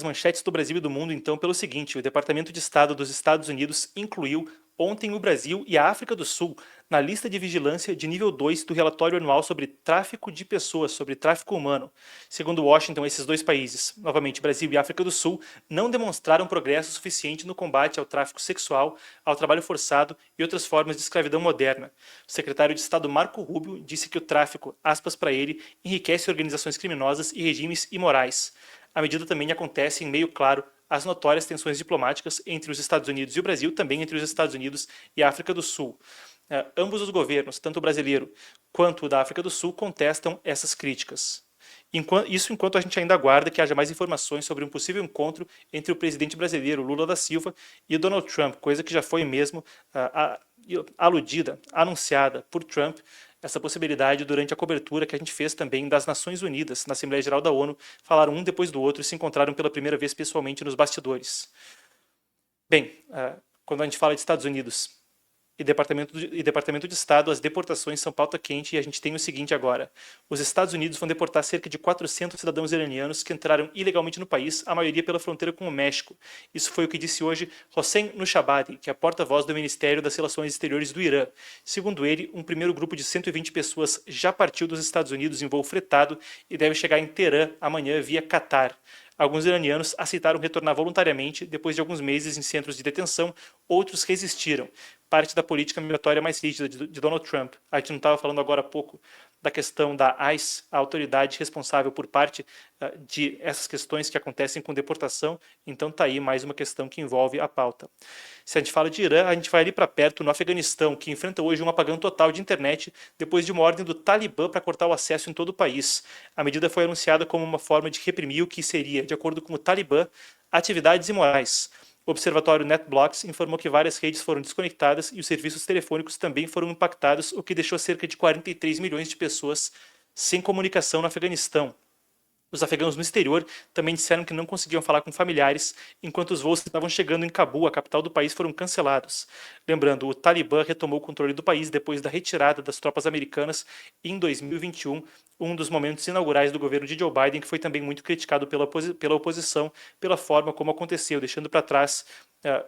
manchetes do Brasil e do mundo, então, pelo seguinte: o Departamento de Estado dos Estados Unidos incluiu ontem o Brasil e a África do Sul na lista de vigilância de nível 2 do relatório anual sobre tráfico de pessoas, sobre tráfico humano. Segundo Washington, esses dois países, novamente Brasil e África do Sul, não demonstraram progresso suficiente no combate ao tráfico sexual, ao trabalho forçado e outras formas de escravidão moderna. O secretário de Estado Marco Rubio disse que o tráfico, aspas para ele, enriquece organizações criminosas e regimes imorais. A medida também acontece em meio claro às notórias tensões diplomáticas entre os Estados Unidos e o Brasil, também entre os Estados Unidos e a África do Sul. Ambos os governos, tanto o brasileiro quanto o da África do Sul, contestam essas críticas. Isso enquanto a gente ainda aguarda que haja mais informações sobre um possível encontro entre o presidente brasileiro Lula da Silva e Donald Trump, coisa que já foi mesmo aludida, anunciada por Trump, essa possibilidade durante a cobertura que a gente fez também das Nações Unidas, na Assembleia Geral da ONU, falaram um depois do outro e se encontraram pela primeira vez pessoalmente nos bastidores. Bem, quando a gente fala de Estados Unidos e Departamento de Estado, as deportações são pauta quente e a gente tem o seguinte agora. Os Estados Unidos vão deportar cerca de 400 cidadãos iranianos que entraram ilegalmente no país, a maioria pela fronteira com o México. Isso foi o que disse hoje Hossein Nushabadi, que é porta-voz do Ministério das Relações Exteriores do Irã. Segundo ele, um primeiro grupo de 120 pessoas já partiu dos Estados Unidos em voo fretado e deve chegar em Teherã amanhã via Catar. Alguns iranianos aceitaram retornar voluntariamente depois de alguns meses em centros de detenção, outros resistiram. Parte da política migratória mais rígida de Donald Trump. A gente não estava falando agora há pouco da questão da ICE, a autoridade responsável por parte de essas questões que acontecem com deportação, então está aí mais uma questão que envolve a pauta. Se a gente fala de Irã, a gente vai ali para perto, no Afeganistão, que enfrenta hoje um apagão total de internet depois de uma ordem do Talibã para cortar o acesso em todo o país. A medida foi anunciada como uma forma de reprimir o que seria, de acordo com o Talibã, atividades imorais. O observatório NetBlocks informou que várias redes foram desconectadas e os serviços telefônicos também foram impactados, o que deixou cerca de 43 milhões de pessoas sem comunicação no Afeganistão. Os afegãos no exterior também disseram que não conseguiam falar com familiares, enquanto os voos que estavam chegando em Cabul, a capital do país, foram cancelados. Lembrando, o Talibã retomou o controle do país depois da retirada das tropas americanas em 2021, um dos momentos inaugurais do governo de Joe Biden, que foi também muito criticado pela oposição, pela forma como aconteceu, deixando para trás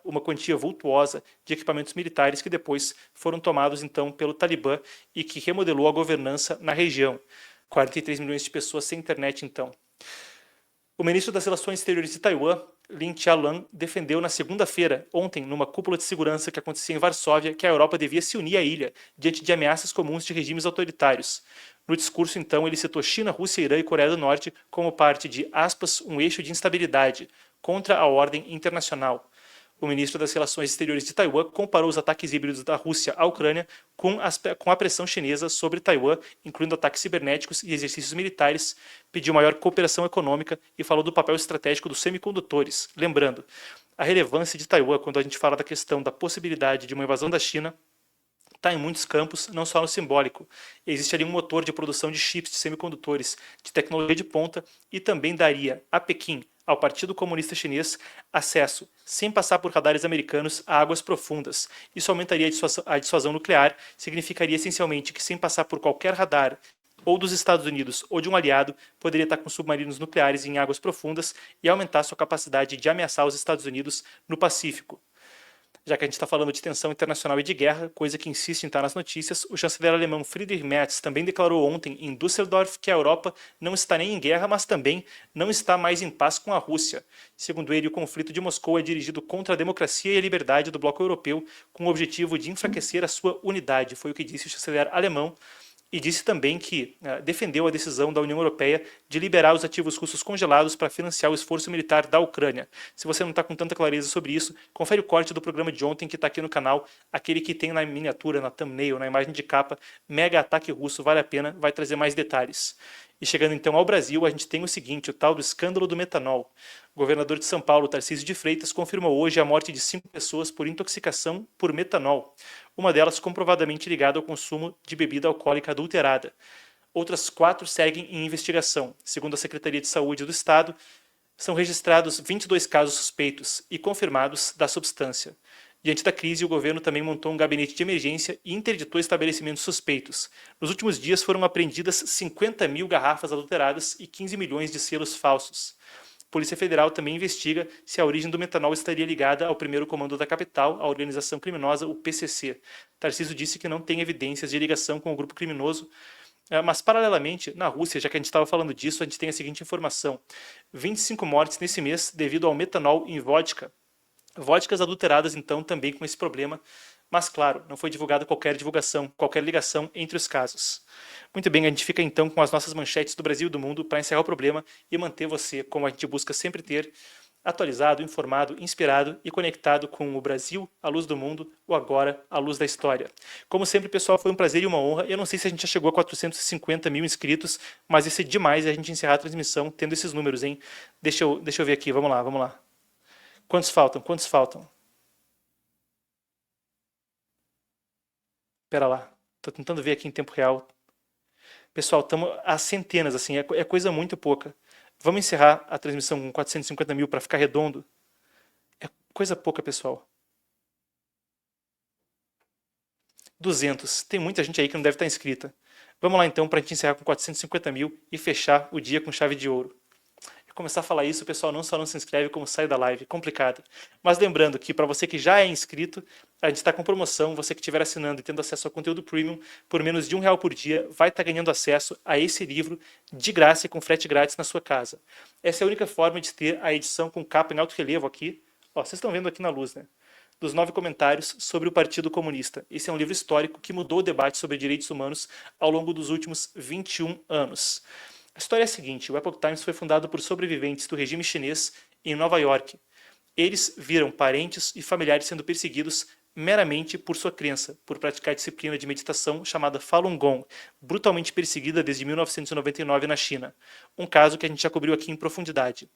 uma quantia vultuosa de equipamentos militares que depois foram tomados então pelo Talibã e que remodelou a governança na região. 43 milhões de pessoas sem internet, então. O ministro das Relações Exteriores de Taiwan, Lin Chialan, defendeu na segunda-feira, ontem, numa cúpula de segurança que acontecia em Varsóvia, que a Europa devia se unir à ilha diante de ameaças comuns de regimes autoritários. No discurso, então, ele citou China, Rússia, Irã e Coreia do Norte como parte de, aspas, um eixo de instabilidade contra a ordem internacional. O ministro das Relações Exteriores de Taiwan comparou os ataques híbridos da Rússia à Ucrânia com a pressão chinesa sobre Taiwan, incluindo ataques cibernéticos e exercícios militares, pediu maior cooperação econômica e falou do papel estratégico dos semicondutores. Lembrando, a relevância de Taiwan, quando a gente fala da questão da possibilidade de uma invasão da China, está em muitos campos, não só no simbólico. Existe ali um motor de produção de chips, de semicondutores, de tecnologia de ponta e também daria a Pequim, ao Partido Comunista Chinês, acesso, sem passar por radares americanos, a águas profundas. Isso aumentaria a dissuasão nuclear, significaria essencialmente que, sem passar por qualquer radar, ou dos Estados Unidos ou de um aliado, poderia estar com submarinos nucleares em águas profundas e aumentar sua capacidade de ameaçar os Estados Unidos no Pacífico. Já que a gente está falando de tensão internacional e de guerra, coisa que insiste em estar nas notícias, o chanceler alemão Friedrich Merz também declarou ontem em Düsseldorf que a Europa não está nem em guerra, mas também não está mais em paz com a Rússia. Segundo ele, o conflito de Moscou é dirigido contra a democracia e a liberdade do bloco europeu, com o objetivo de enfraquecer a sua unidade, foi o que disse o chanceler alemão. E disse também que defendeu a decisão da União Europeia de liberar os ativos russos congelados para financiar o esforço militar da Ucrânia. Se você não está com tanta clareza sobre isso, confere o corte do programa de ontem que está aqui no canal, aquele que tem na miniatura, na thumbnail, na imagem de capa, mega ataque russo, vale a pena, vai trazer mais detalhes. E chegando então ao Brasil, a gente tem o seguinte, o tal do escândalo do metanol. O governador de São Paulo, Tarcísio de Freitas, confirmou hoje a morte de 5 pessoas por intoxicação por metanol, uma delas comprovadamente ligada ao consumo de bebida alcoólica adulterada. Outras 4 seguem em investigação. Segundo a Secretaria de Saúde do Estado, são registrados 22 casos suspeitos e confirmados da substância. Diante da crise, o governo também montou um gabinete de emergência e interditou estabelecimentos suspeitos. Nos últimos dias foram apreendidas 50 mil garrafas adulteradas e 15 milhões de selos falsos. Polícia Federal também investiga se a origem do metanol estaria ligada ao primeiro comando da capital, a organização criminosa, o PCC. Tarcísio disse que não tem evidências de ligação com o grupo criminoso, mas, paralelamente, na Rússia, já que a gente estava falando disso, a gente tem a seguinte informação. 25 mortes nesse mês devido ao metanol em vodka. Vodkas adulteradas, então, também com esse problema. Mas, claro, não foi divulgada qualquer ligação entre os casos. Muito bem, a gente fica, então, com as nossas manchetes do Brasil e do mundo para encerrar o problema e manter você, como a gente busca sempre ter, atualizado, informado, inspirado e conectado com o Brasil, a luz do mundo, ou agora, a luz da história. Como sempre, pessoal, foi um prazer e uma honra. Eu não sei se a gente já chegou a 450 mil inscritos, mas ia ser demais a gente encerrar a transmissão tendo esses números, hein? Deixa eu ver aqui, vamos lá. Quantos faltam? Pera lá, tô tentando ver aqui em tempo real. Pessoal, estamos a centenas, assim, é coisa muito pouca. Vamos encerrar a transmissão com 450 mil para ficar redondo? É coisa pouca, pessoal. 200. Tem muita gente aí que não deve estar inscrita. Vamos lá, então, para a gente encerrar com 450 mil e fechar o dia com chave de ouro. Começar a falar isso, o pessoal não só não se inscreve, como sai da live. Complicado. Mas lembrando que, para você que já é inscrito, a gente está com promoção. Você que estiver assinando e tendo acesso ao conteúdo premium, por menos de R$1 por dia, vai estar ganhando acesso a esse livro de graça e com frete grátis na sua casa. Essa é a única forma de ter a edição com capa em alto relevo aqui. Ó, vocês estão vendo aqui na luz, né? Dos 9 comentários sobre o Partido Comunista. Esse é um livro histórico que mudou o debate sobre direitos humanos ao longo dos últimos 21 anos. A história é a seguinte, o Epoch Times foi fundado por sobreviventes do regime chinês em Nova York. Eles viram parentes e familiares sendo perseguidos meramente por sua crença, por praticar a disciplina de meditação chamada Falun Gong, brutalmente perseguida desde 1999 na China. Um caso que a gente já cobriu aqui em profundidade.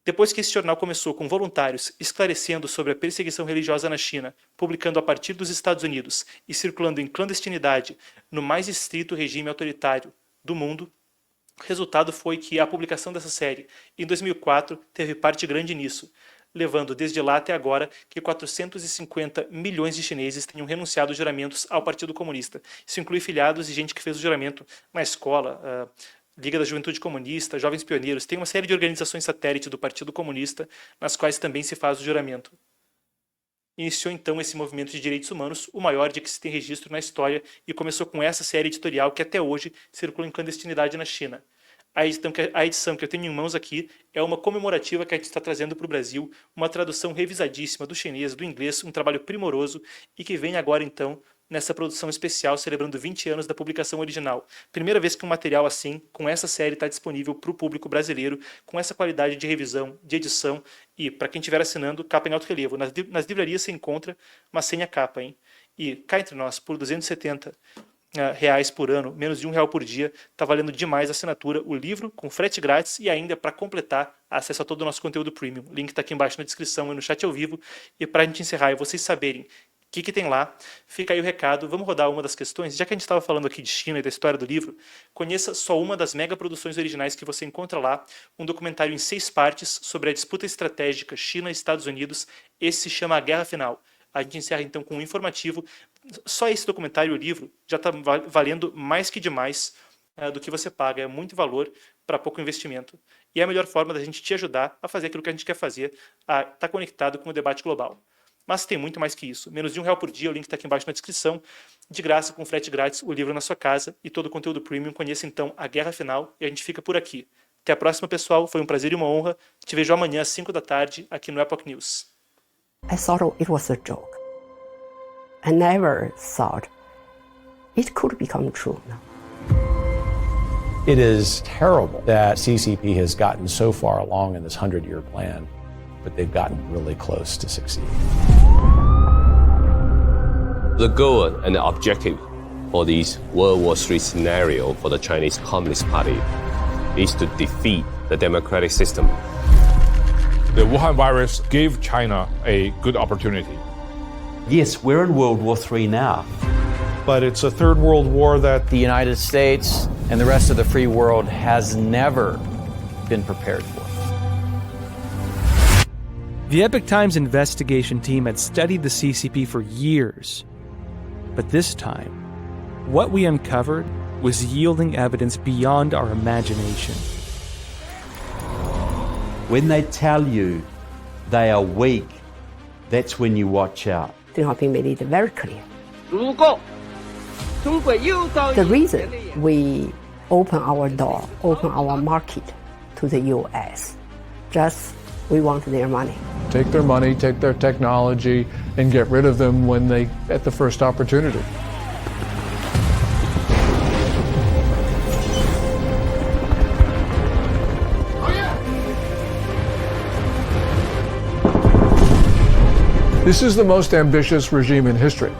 Depois que esse jornal começou com voluntários esclarecendo sobre a perseguição religiosa na China, publicando a partir dos Estados Unidos e circulando em clandestinidade no mais estrito regime autoritário do mundo, o resultado foi que a publicação dessa série, em 2004, teve parte grande nisso, levando desde lá até agora que 450 milhões de chineses tenham renunciado aos juramentos ao Partido Comunista. Isso inclui filiados e gente que fez o juramento na escola, Liga da Juventude Comunista, Jovens Pioneiros. Tem uma série de organizações satélite do Partido Comunista, nas quais também se faz o juramento. Iniciou então esse movimento de direitos humanos, o maior de que se tem registro na história, e começou com essa série editorial que até hoje circula em clandestinidade na China. A edição que eu tenho em mãos aqui é uma comemorativa que a gente está trazendo para o Brasil, uma tradução revisadíssima do chinês, do inglês, um trabalho primoroso e que vem agora então nessa produção especial celebrando 20 anos da publicação original. Primeira vez que um material assim, com essa série, está disponível para o público brasileiro, com essa qualidade de revisão, de edição e, para quem estiver assinando, capa em alto relevo. Nas livrarias se encontra, mas sem a capa, hein? E cá entre nós, por R$270 por ano, menos de R$1 por dia, está valendo demais a assinatura, o livro com frete grátis e ainda, para completar, acesso a todo o nosso conteúdo premium. O link está aqui embaixo na descrição e no chat ao vivo. E para a gente encerrar e vocês saberem o que tem lá, fica aí o recado. Vamos rodar uma das questões. Já que a gente estava falando aqui de China e da história do livro, conheça só uma das mega produções originais que você encontra lá, um documentário em 6 partes sobre a disputa estratégica China e Estados Unidos. Esse se chama A Guerra Final. A gente encerra então com um informativo. Só esse documentário, o livro, já está valendo mais que demais do que você paga. É muito valor para pouco investimento. E é a melhor forma da gente te ajudar a fazer aquilo que a gente quer fazer, a estar conectado com o debate global. Mas tem muito mais que isso. Menos de R$1 por dia, o link está aqui embaixo na descrição. De graça, com frete grátis, o livro na sua casa e todo o conteúdo premium. Conheça então A Guerra Final e a gente fica por aqui. Até a próxima, pessoal. Foi um prazer e uma honra. Te vejo amanhã às 5 da tarde aqui no Epoch News. I thought it was a joke. I never thought it could become true now. It is terrible that CCP has gotten so far along in this 100-year plan, but they've gotten really close to succeeding. The goal and the objective for this World War III scenario for the Chinese Communist Party is to defeat the democratic system. The Wuhan virus gave China a good opportunity. Yes, we're in World War III now. But it's a third world war that The United States and the rest of the free world has never been prepared for. The Epoch Times investigation team had studied the CCP for years. But this time, what we uncovered was yielding evidence beyond our imagination. When they tell you they are weak, that's when you watch out. Deng Xiaoping made it very clear. The reason we open our door, open our market to the US, just we want their money. Take their money, take their technology, and get rid of them when they at the first opportunity. This is the most ambitious regime in history.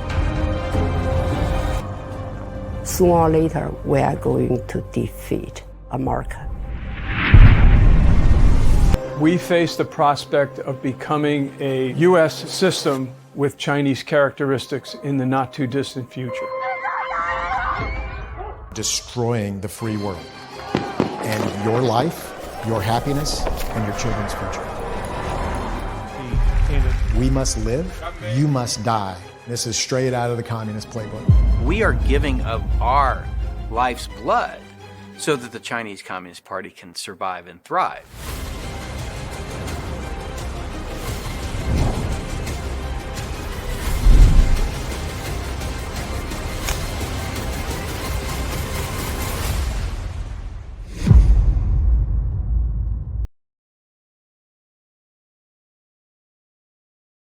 Sooner or later, we are going to defeat America. We face the prospect of becoming a U.S. system with Chinese characteristics in the not too distant future. Destroying the free world and your life, your happiness, and your children's future. We must live, you must die. This is straight out of the communist playbook. We are giving of our life's blood so that the Chinese Communist Party can survive and thrive.